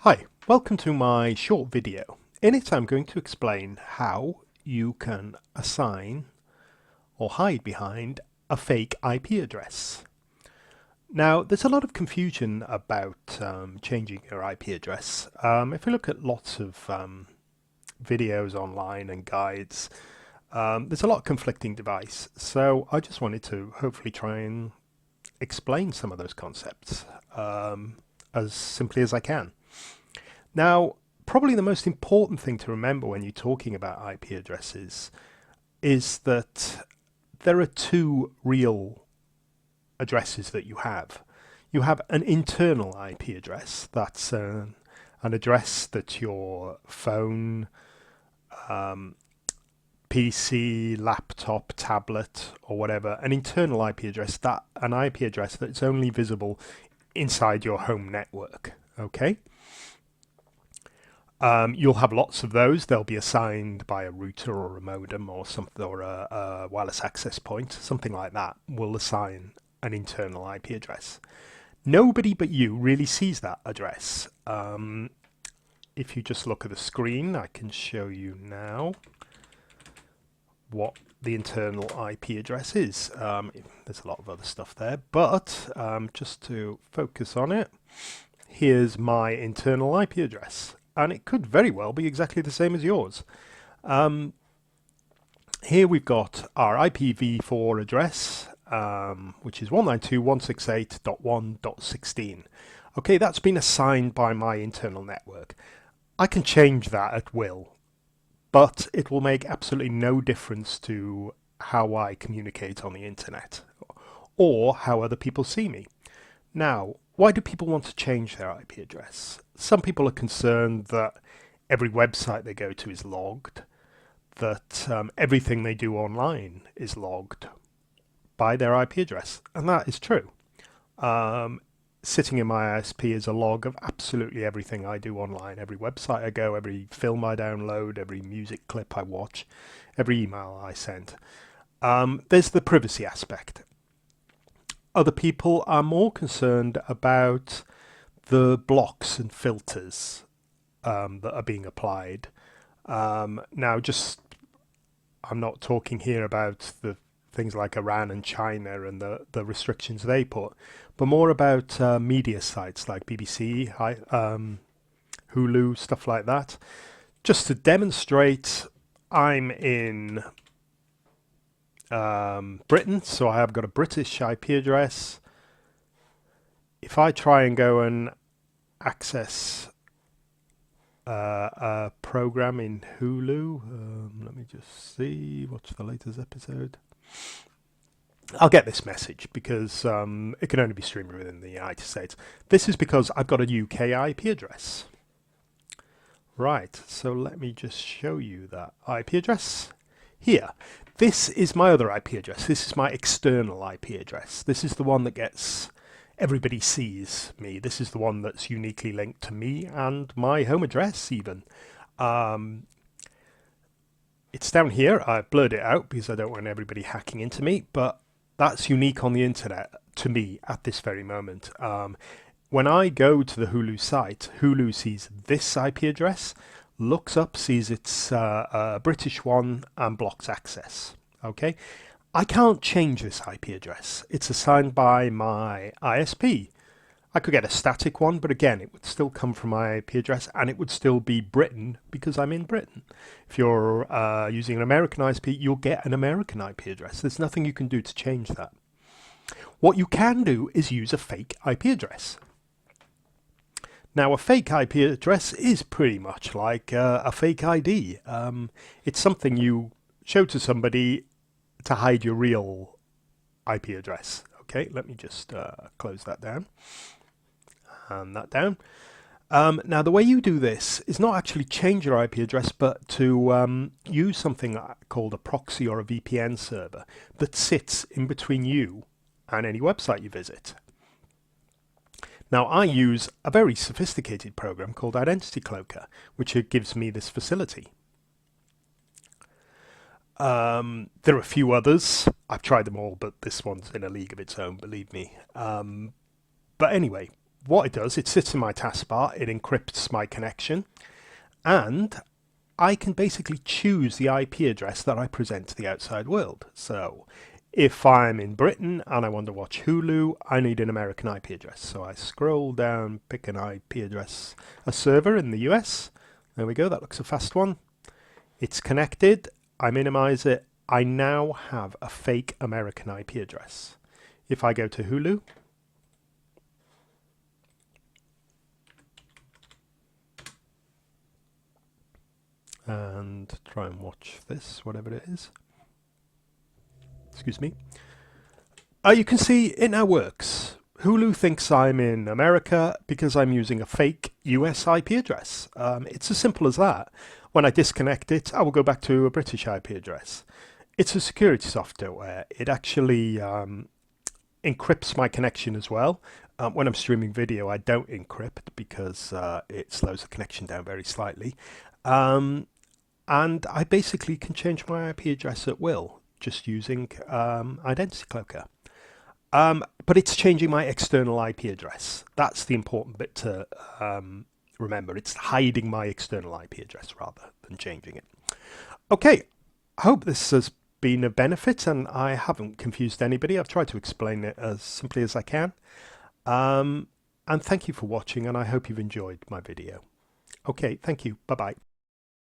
Hi, welcome to my short video. In it I'm going to explain how you can assign or hide behind a fake IP address. Now there's a lot of confusion about changing your IP address. If you look at lots of videos online and guides, there's a lot of conflicting advice. So I just wanted to hopefully try and explain some of those concepts as simply as I can. Now, probably the most important thing to remember when you're talking about IP addresses is that there are two real addresses that you have. You have an internal IP address, that's an address that your phone, PC, laptop, tablet, or whatever, an internal IP address, an IP address that's only visible inside your home network. Okay? You'll have lots of those. They'll be assigned by a router or a modem or something, or a wireless access point, something like that will assign an internal IP address. Nobody but you really sees that address. If you just look at the screen, I can show you now what the internal IP address is. There's a lot of other stuff there, but just to focus on it, here's my internal IP address. And it could very well be exactly the same as yours. Here we've got our IPv4 address, which is 192.168.1.16. Okay, that's been assigned by my internal network. I can change that at will, but it will make absolutely no difference to how I communicate on the internet or how other people see me. Now, why do people want to change their IP address? Some people are concerned that every website they go to is logged, that everything they do online is logged by their IP address, and that is true. Sitting in my ISP is a log of absolutely everything I do online, every website I go, every film I download, every music clip I watch, every email I send. There's the privacy aspect. Other people are more concerned about the blocks and filters that are being applied. Now, I'm not talking here about the things like Iran and China and the restrictions they put, but more about media sites like BBC, Hulu, stuff like that. Just to demonstrate, I'm in Britain, so I have got a British IP address. If I try and go and access a program in Hulu, let me just see, what's the latest episode? I'll get this message because it can only be streamed within the United States. This is because I've got a UK IP address. Right, so let me just show you that IP address here. This is my other IP address. This is my external IP address. This is the one that everybody sees me. This is the one that's uniquely linked to me and my home address even. It's down here. I've blurred it out because I don't want everybody hacking into me, but that's unique on the internet to me at this very moment. When I go to the Hulu site, Hulu sees this IP address, looks up, sees it's a British one, and blocks access. Okay, I can't change this IP address. It's assigned by my ISP. I could get a static one, but again, it would still come from my IP address, and it would still be Britain because I'm in Britain. If you're using an American ISP, you'll get an American IP address. There's nothing you can do to change that. What you can do is use a fake IP address. Now, a fake IP address is pretty much like a fake ID. It's something you show to somebody to hide your real IP address. Okay, let me just close that down and that down. Now, the way you do this is not actually change your IP address, but to use something called a proxy or a VPN server that sits in between you and any website you visit. Now, I use a very sophisticated program called Identity Cloaker, which gives me this facility. There are a few others. I've tried them all, but this one's in a league of its own, believe me. But anyway, what it does, it sits in my taskbar, it encrypts my connection, and I can basically choose the IP address that I present to the outside world. So if I'm in Britain and I want to watch Hulu, I need an American IP address. So I scroll down, pick an IP address, a server in the US. There we go, that looks a fast one. It's connected, I minimize it. I now have a fake American IP address. If I go to Hulu, and try and watch this, whatever it is. Excuse me. You can see it now works. Hulu thinks I'm in America because I'm using a fake US IP address. It's as simple as that. When I disconnect it, I will go back to a British IP address. It's a security software. It actually encrypts my connection as well. When I'm streaming video, I don't encrypt because it slows the connection down very slightly. And I basically can change my IP address at will, just using Identity Cloaker. But it's changing my external IP address. That's the important bit to remember. It's hiding my external IP address rather than changing it. Okay, I hope this has been a benefit and I haven't confused anybody. I've tried to explain it as simply as I can. And thank you for watching, and I hope you've enjoyed my video. Okay, thank you. Bye-bye.